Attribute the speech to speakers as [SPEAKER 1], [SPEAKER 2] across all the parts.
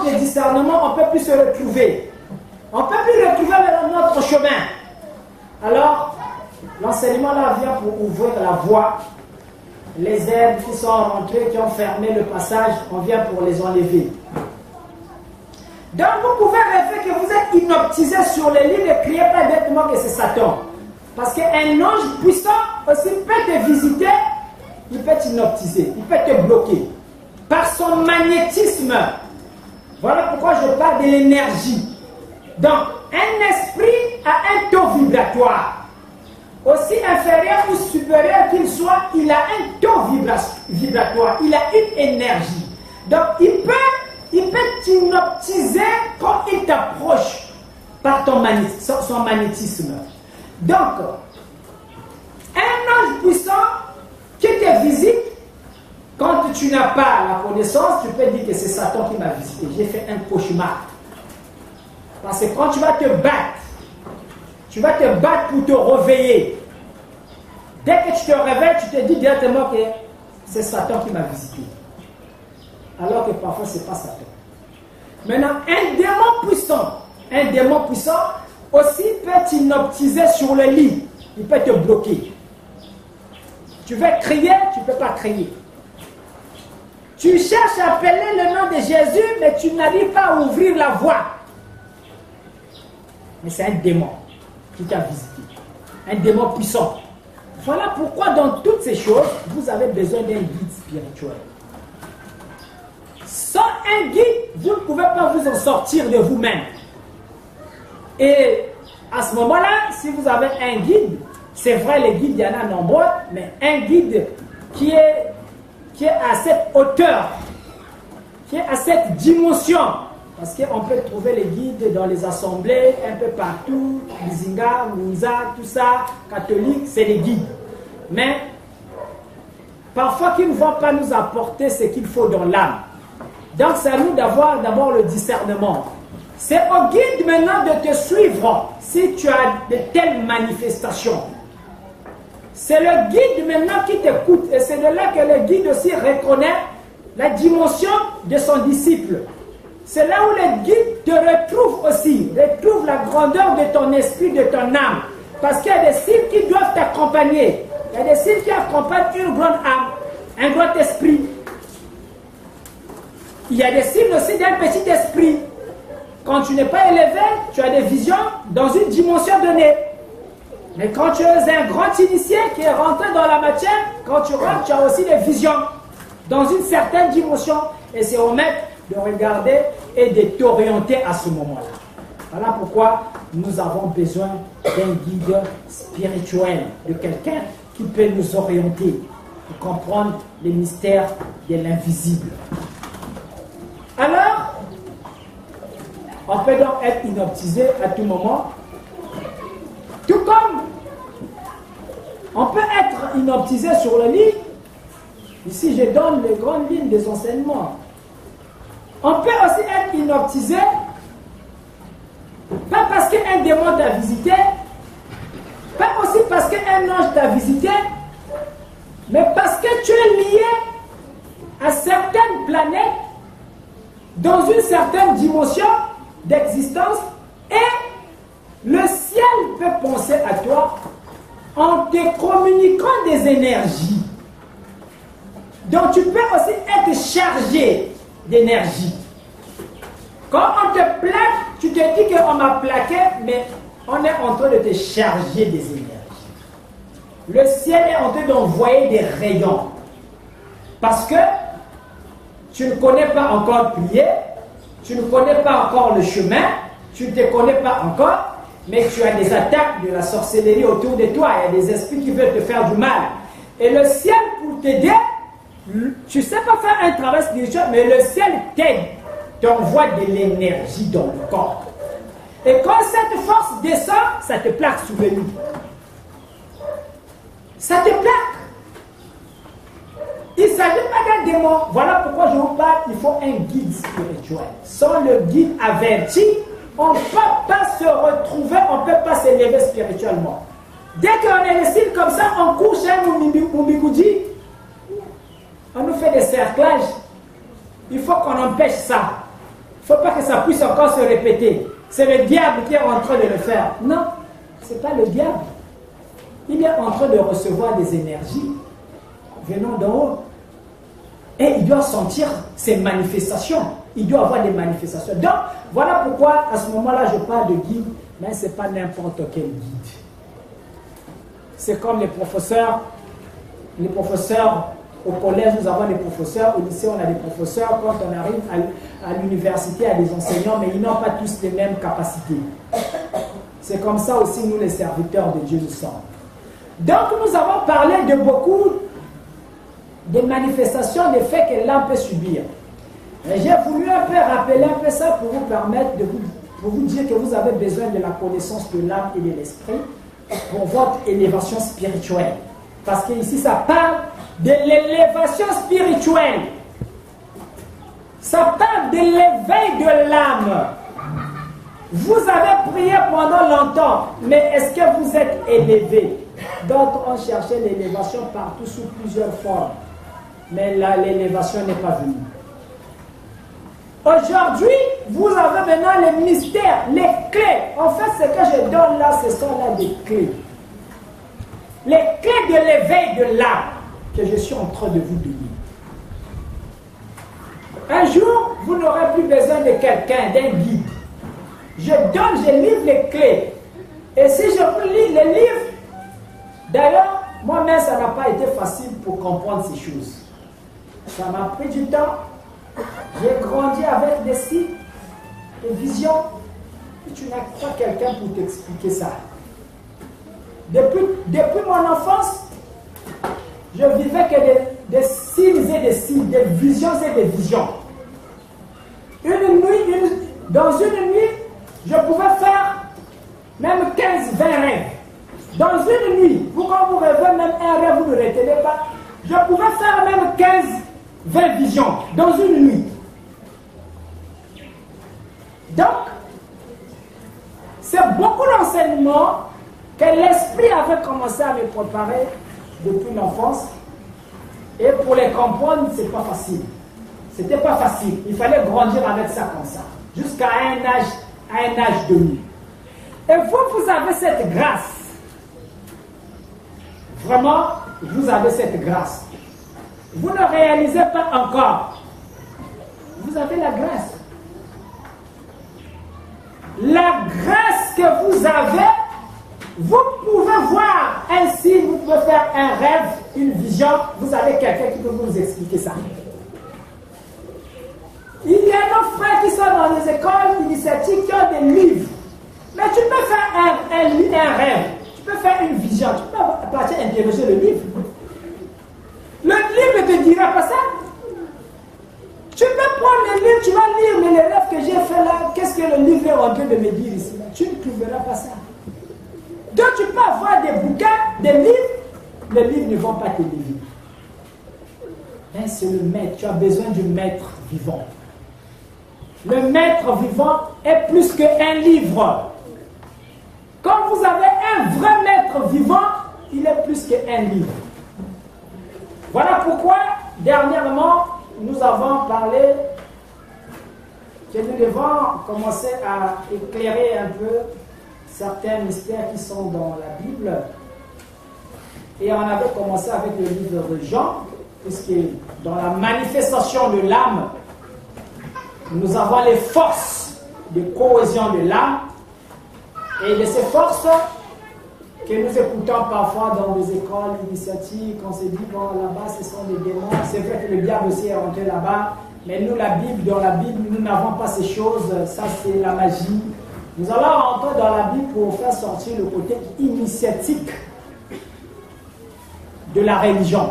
[SPEAKER 1] manque de discernement, on ne peut plus se retrouver. On ne peut plus retrouver notre chemin. Alors, l'enseignement là vient pour ouvrir la voie. Les herbes qui sont rentrées, qui ont fermé le passage, on vient pour les enlever. Donc vous pouvez rêver que vous êtes inoptisé sur les lits, ne criez pas directement que c'est Satan. Parce qu'un ange puissant aussi peut te visiter, il peut t'inoptiser, il peut te bloquer. Par son magnétisme. Voilà pourquoi je parle de l'énergie. Donc, un esprit a un taux vibratoire. Aussi inférieur ou supérieur qu'il soit, il a un taux vibratoire. Il a une énergie. Donc, il peut t'inoptiser quand il t'approche par son magnétisme. Donc, un ange puissant qui te visite, quand tu n'as pas la connaissance, tu peux dire que c'est Satan qui m'a visité. J'ai fait un cauchemar. Parce que quand tu vas te battre pour te réveiller. Dès que tu te réveilles, tu te dis directement que c'est Satan qui m'a visité. Alors que parfois, ce n'est pas Satan. Maintenant, un démon puissant aussi peut t'inoptiser sur le lit. Il peut te bloquer. Tu veux crier, tu ne peux pas crier. Tu cherches à appeler le nom de Jésus, mais tu n'arrives pas à ouvrir la voie. Mais c'est un démon qui t'a visité. Un démon puissant. Voilà pourquoi dans toutes ces choses, vous avez besoin d'un guide spirituel. Sans un guide, vous ne pouvez pas vous en sortir de vous-même. Et à ce moment-là, si vous avez un guide, c'est vrai, les guides, il y en a nombreux, mais un guide qui est à cette hauteur, qui est à cette dimension, parce qu'on peut trouver les guides dans les assemblées, un peu partout, Bizinga, Mounza, tout ça, catholiques, c'est des guides. Mais parfois qu'ils ne vont pas nous apporter ce qu'il faut dans l'âme. Donc c'est à nous d'avoir d'abord le discernement. C'est au guide maintenant de te suivre si tu as de telles manifestations. C'est le guide maintenant qui t'écoute et c'est de là que le guide aussi reconnaît la dimension de son disciple. C'est là où le guide te retrouve aussi, retrouve la grandeur de ton esprit, de ton âme. Parce qu'il y a des signes qui doivent t'accompagner. Il y a des signes qui accompagnent une grande âme, un grand esprit. Il y a des signes aussi d'un petit esprit. Quand tu n'es pas élevé, tu as des visions dans une dimension donnée. Mais quand tu es un grand initié qui est rentré dans la matière, quand tu rentres, tu as aussi des visions dans une certaine dimension. Et c'est au maître de regarder et de t'orienter à ce moment-là. Voilà pourquoi nous avons besoin d'un guide spirituel, de quelqu'un qui peut nous orienter pour comprendre les mystères de l'invisible. Alors, on peut donc être inoptisé à tout moment, tout comme on peut être inoptisé sur le lit. Ici, je donne les grandes lignes des enseignements. On peut aussi être inoptisé, pas parce qu'un démon t'a visité, pas aussi parce qu'un ange t'a visité, mais parce que tu es lié à certaines planètes dans une certaine dimension d'existence et le ciel peut penser à toi en te communiquant des énergies. Donc tu peux aussi être chargé d'énergie. Quand on te plaque, tu te dis qu'on m'a plaqué, mais on est en train de te charger des énergies. Le ciel est en train d'envoyer des rayons. Parce que tu ne connais pas encore prier, tu ne connais pas encore le chemin, tu ne te connais pas encore, mais tu as des attaques de la sorcellerie autour de toi, il y a des esprits qui veulent te faire du mal. Et le ciel, pour t'aider, tu ne sais pas faire un travail spirituel, mais le ciel t'aide, t'envoie de l'énergie dans le corps. Et quand cette force descend, ça te plaque sous le lit. Ça te plaque. Il ne s'agit pas d'un démon. Voilà pourquoi je vous parle, il faut un guide spirituel. Sans le guide averti, on ne peut pas se retrouver, on ne peut pas s'élever spirituellement. Dès qu'on est laissé comme ça, on court chez Mumikoudi, on nous fait des cerclages. Il faut qu'on empêche ça. ne faut pas que ça puisse encore se répéter. C'est le diable qui est en train de le faire. Non, ce n'est pas le diable. Il est en train de recevoir des énergies venant d'en haut. Et il doit sentir ces manifestations. Il doit avoir des manifestations. Donc, voilà pourquoi, à ce moment-là, je parle de guide, mais ce n'est pas n'importe quel guide. C'est comme les professeurs. Les professeurs, au collège, nous avons des professeurs. Au lycée, on a des professeurs. Quand on arrive à l'université, à des enseignants, mais ils n'ont pas tous les mêmes capacités. C'est comme ça aussi, nous, les serviteurs de Dieu, nous sommes. Donc, nous avons parlé de beaucoup de manifestations, des faits que l'âme peut subir. Et j'ai voulu un peu rappeler un peu ça pour vous permettre pour vous dire que vous avez besoin de la connaissance de l'âme et de l'esprit pour votre élévation spirituelle. Parce que ici, ça parle de l'élévation spirituelle. Ça parle de l'éveil de l'âme. Vous avez prié pendant longtemps, mais est-ce que vous êtes élevé? D'autres ont cherché l'élévation partout sous plusieurs formes. Mais là, l'élévation n'est pas venue. Aujourd'hui, vous avez maintenant les mystères, les clés. En fait, ce que je donne là, ce sont là des clés. Les clés de l'éveil de l'âme que je suis en train de vous donner. Un jour, vous n'aurez plus besoin de quelqu'un, d'un guide. Je livre les clés. Et si je vous lis les livres, d'ailleurs, moi-même, ça n'a pas été facile pour comprendre ces choses. Ça m'a pris du temps. J'ai grandi avec des signes, des visions. Et tu n'as pas quelqu'un pour t'expliquer ça. Depuis mon enfance, je vivais que des signes et des signes, des visions et des visions. Dans une nuit, je pouvais faire même 15-20 rêves. Dans une nuit, quand vous rêvez même un rêve, vous ne retenez pas. Je pouvais faire même 15-20 visions dans une nuit. Donc, c'est beaucoup d'enseignements que l'esprit avait commencé à me préparer depuis l'enfance. Et pour les comprendre, c'est pas facile. C'était pas facile. Il fallait grandir avec ça comme ça. Jusqu'à un âge donné. Et vous avez cette grâce. Vraiment, vous avez cette grâce. Vous ne réalisez pas encore. Vous avez la grâce. La grâce que vous avez, vous pouvez voir un signe, vous pouvez faire un rêve, une vision, vous avez quelqu'un qui peut vous expliquer ça. Il y a nos frères qui sont dans les écoles initiatiques qui ont des livres. Mais tu peux faire un rêve, tu peux faire une vision, tu peux partir interroger le livre. Le livre ne te dira pas ça. Tu peux prendre le livre, tu vas lire, mais les rêves que j'ai fait là, qu'est-ce que le livre est en train de me dire ici? Tu ne trouveras pas ça. Donc tu peux avoir des bouquins, des livres, les livres ne vont pas te lire. Mais c'est le maître, tu as besoin du maître vivant. Le maître vivant est plus qu'un livre. Quand vous avez un vrai maître vivant, il est plus qu'un livre. Voilà pourquoi, dernièrement, nous avons parlé que nous devons commencer à éclairer un peu certains mystères qui sont dans la Bible. Et on avait commencé avec le livre de Jean, puisque dans la manifestation de l'âme, nous avons les forces de cohésion de l'âme. Et de ces forces que nous écoutons parfois dans des écoles initiatiques, on se dit, bon, là-bas, ce sont des démons. C'est vrai que le diable aussi est rentré là-bas. Mais nous, la Bible, dans la Bible, nous n'avons pas ces choses. Ça, c'est la magie. Nous allons rentrer dans la Bible pour faire sortir le côté initiatique de la religion.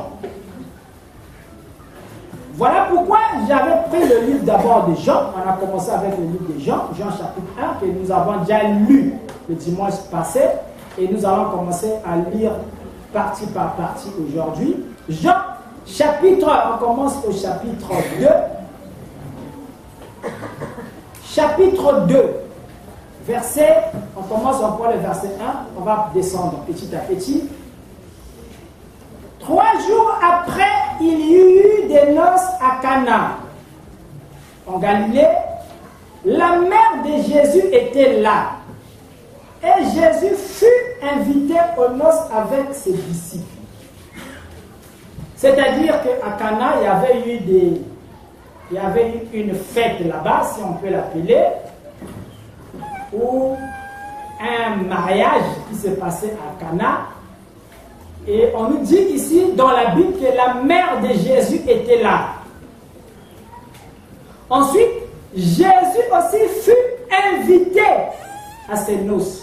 [SPEAKER 1] Voilà pourquoi j'avais pris le livre d'abord de Jean. On a commencé avec le livre de Jean, Jean chapitre 1, que nous avons déjà lu le dimanche passé. Et nous allons commencer à lire partie par partie aujourd'hui. Jean chapitre, on commence au chapitre 2. Chapitre 2, verset, on commence par le verset 1, on va descendre petit à petit. 3 jours après, il y eut des noces à Cana, en Galilée, la mère de Jésus était là. Et Jésus fut invité aux noces avec ses disciples. C'est-à-dire qu'à Cana, il y avait eu une fête là-bas, si on peut l'appeler, ou un mariage qui s'est passé à Cana. Et on nous dit ici dans la Bible que la mère de Jésus était là. Ensuite, Jésus aussi fut invité à ces noces.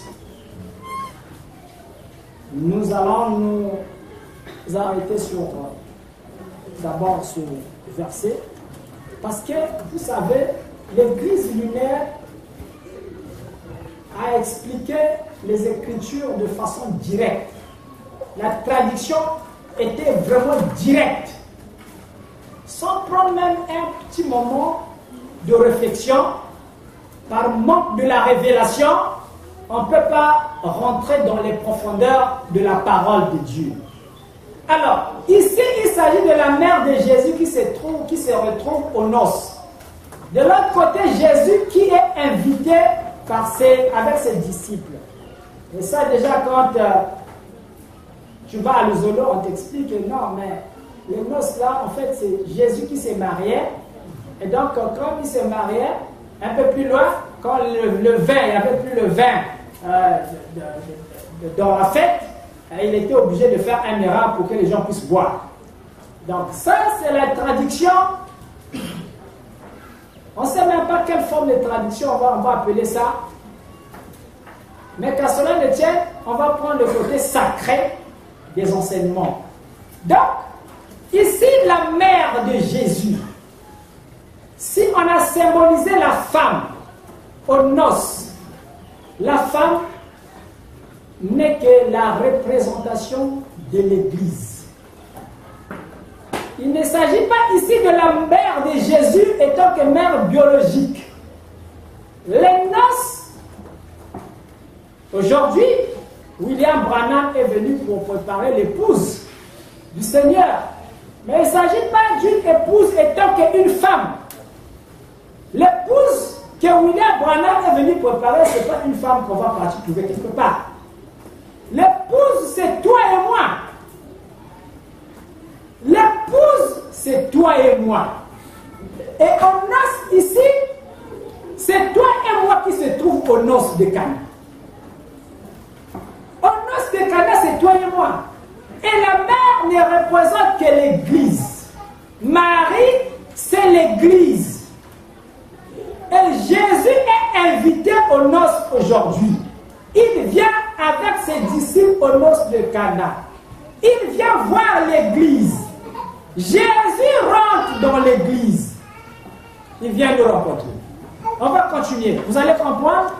[SPEAKER 1] Nous allons nous arrêter d'abord sur ce verset, parce que, vous savez, l'Église lunaire a expliqué les Écritures de façon directe. La traduction était vraiment directe, sans prendre même un petit moment de réflexion. Par manque de la révélation, on ne peut pas rentrer dans les profondeurs de la parole de Dieu. Alors, ici, il s'agit de la mère de Jésus qui se retrouve aux noces. De l'autre côté, Jésus qui est invité avec ses disciples. Et ça, déjà, quand tu vas à l'Isolo, on t'explique que non, mais les noces là, en fait, c'est Jésus qui s'est marié. Et donc, quand il s'est marié, un peu plus loin, quand le vin, il n'y avait plus le vin dans la fête, il était obligé de faire un miracle pour que les gens puissent boire. Donc ça, c'est la traduction. On ne sait même pas quelle forme de traduction on va appeler ça. Mais qu'à cela ne tienne, on va prendre le côté sacré des enseignements. Donc, ici, la mère de Jésus. Si on a symbolisé la femme aux noces, la femme n'est que la représentation de l'Église. Il ne s'agit pas ici de la mère de Jésus étant que mère biologique. Les noces, aujourd'hui, William Branham est venu pour préparer l'épouse du Seigneur. Mais il ne s'agit pas d'une épouse étant qu'une femme. L'épouse que William Branham est venu préparer, ce n'est pas une femme qu'on va partir trouver quelque part. L'épouse, c'est toi et moi. L'épouse, c'est toi et moi. Et aux noces ici, c'est toi et moi qui se trouvent aux noces de Cana. Aux noces de Cana, c'est toi et moi. Et la mère ne représente que l'Église. Marie, c'est l'Église. Et Jésus est invité aux noces aujourd'hui. Il vient avec ses disciples aux noces de Cana. Il vient voir l'Église. Jésus rentre dans l'Église. Il vient nous rencontrer. On va continuer. Vous allez comprendre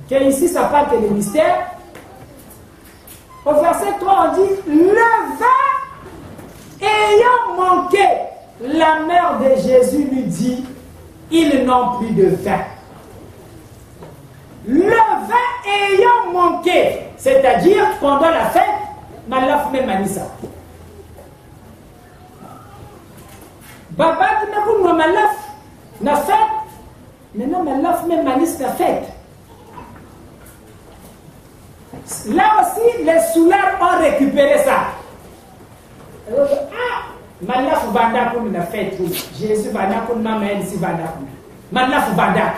[SPEAKER 1] qu'ici, ça parle que des mystères. Au verset 3, on dit « Le vin ayant manqué, la mère de Jésus lui dit « Ils n'ont plus de vin. » Le vin ayant manqué, c'est-à-dire pendant la fête, Malaf me manisa. Baba tu me malaf na fête, maintenant Malaf me manis na fête. Là aussi, les souleurs ont récupéré ça. Ah, Malaf vanda pour la fête. Jésus vanda pour ma mère ici vanda pour. Malaf vanda.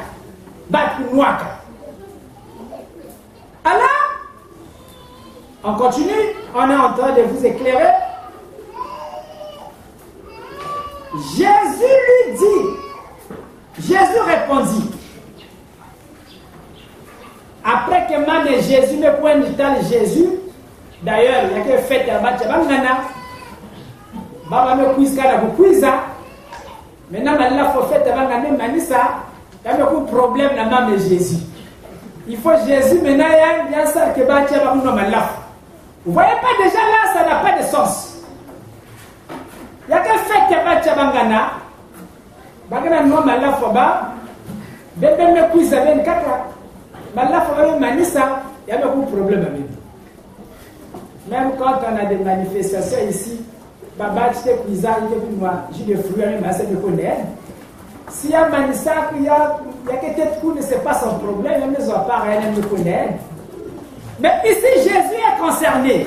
[SPEAKER 1] Bat pour noaka. Alors, on continue, on est en train de vous éclairer. Jésus lui dit, Jésus répondit, après que man et Jésus me pointe dans Jésus, d'ailleurs, il y a que fait à Batchabangana, Baba me cuisca la cuisa, maintenant, il faut faire à Bangana, Manissa, il y a un problème dans maman et Jésus. Il faut Jésus maintenant, il y a ça que Batchabangana. Vous voyez pas déjà là, ça n'a pas de sens. Il y a que fait à Batchabangana, Bangana non malafoba, bébé me cuisa ben kaka. Malafoba manissa, il y a beaucoup de problèmes avec nous. Même quand on a des manifestations ici, Baba, tu t'es cuisa, il est moi, j'ai des fruits, mais c'est de connaître. S'il y a manissa, il y a Il y a que tête cool, c'est pas son problème, elle ne soit pas elle me connaît. Mais ici, Jésus est concerné.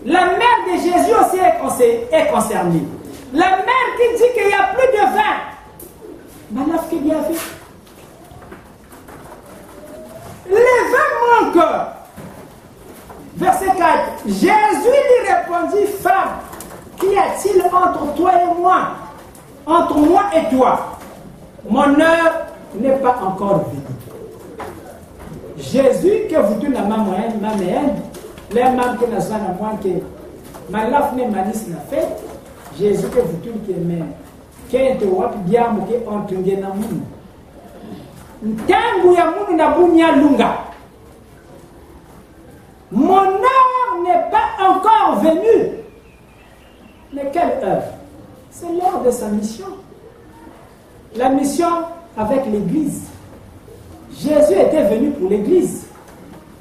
[SPEAKER 1] La mère de Jésus aussi est concernée. La mère qui dit qu'il n'y a plus de vin. Malaf qu'il y avait. Les vins manquent. Verset 4. Jésus lui répondit, femme, qu'y a-t-il entre toi et moi? Entre moi et toi? Mon heure n'est pas encore venue. Jésus, que vous dites, ma mère, les mamans qui ne sont pas moins que ma laf ne manis na fait, Jésus, que vous dites, que mais, qu'est-ce que vous avez dit, que on te dit, na moun. Ntangu ya moun na bunya lunga. Mon heure n'est pas encore venue. Mais quelle heure? C'est l'heure de sa mission. La mission avec l'Église. Jésus était venu pour l'Église.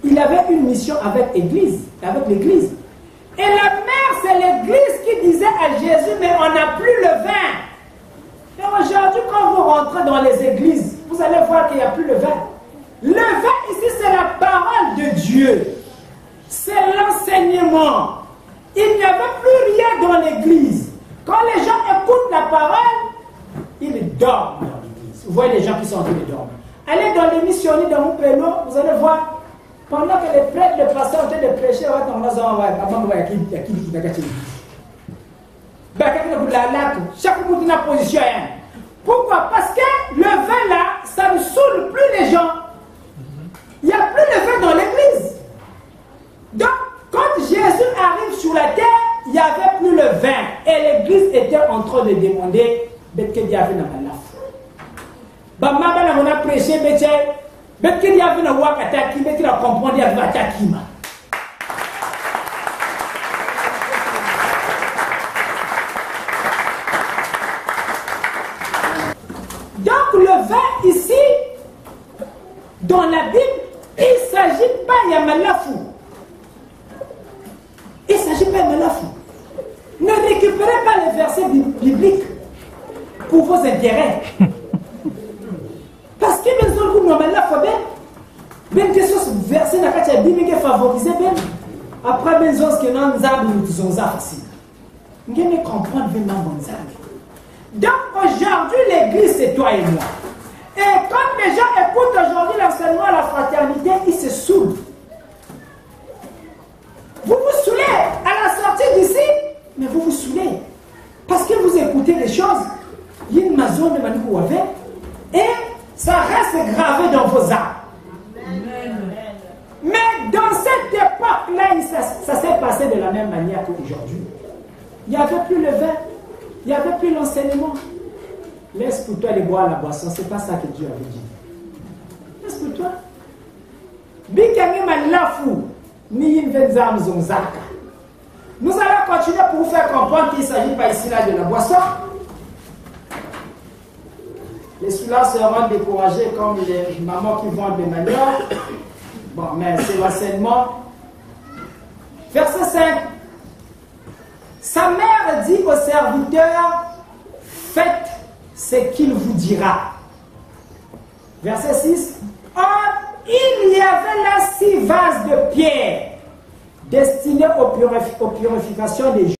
[SPEAKER 1] Il avait une mission avec l'Église. Et la mère, c'est l'Église qui disait à Jésus, mais on n'a plus le vin. Et aujourd'hui, quand vous rentrez dans les églises, vous allez voir qu'il n'y a plus le vin. Le vin ici, c'est la parole de Dieu. C'est l'enseignement. Il n'y avait plus rien dans l'église. Quand les gens écoutent la parole, ils dorment dans l'église. Vous voyez les gens qui sont en train de dormir. Allez dans les missionnaires dans mon pays, vous allez voir, pendant que les prêtres, les pasteurs ont été de prêcher, chaque monde a une position. Pourquoi? Parce que le vin là, ça ne saoule plus les gens. Il n'y a plus de vin dans l'église. Donc, quand Jésus arrive sur la terre, il n'y avait plus le vin. Et l'église était en train de demander qu'est-ce qu'il y avait dans la laf. Bamaba on a prêché, mais qu'est-ce qu'il y avait dans la wakataki, mais qu'il a compris, il y avait atakima. Donc, le vin ici, dans la Bible, il ne s'agit pas de Yamalafou. Il ne s'agit pas de Yamalafou. Ne récupérez pas les versets bibliques pour vos intérêts. Parce que même si vous n'avez pas même que ce verset n'a pas été biblique favorisé, après même si vous n'avez pas facile. Vous ne comprenez pas bon. Donc aujourd'hui, l'église, c'est toi et moi. Et quand les gens écoutent aujourd'hui l'enseignement à la fraternité, ils se saoulent. Vous vous saoulez à la sortie d'ici, mais vous vous saoulez. Parce que vous écoutez les choses, il y a une maison de Manikou avec, et ça reste gravé dans vos âmes. Mais dans cette époque-là, ça s'est passé de la même manière qu'aujourd'hui. Il n'y avait plus le vin, il n'y avait plus l'enseignement. Laisse pour toi les boire la boisson, c'est pas ça que Dieu avait dit. Laisse pour toi. Nous allons continuer pour vous faire comprendre qu'il ne s'agit pas ici là de la boisson. Les soulats seront découragés comme les mamans qui vendent des maniocs. Bon, mais c'est l'enseignement. Verset 5. Sa mère dit au serviteur, faites ce qu'il vous dira. Verset 6. Or, il y avait là 6 vases de pierre destinés aux purifications des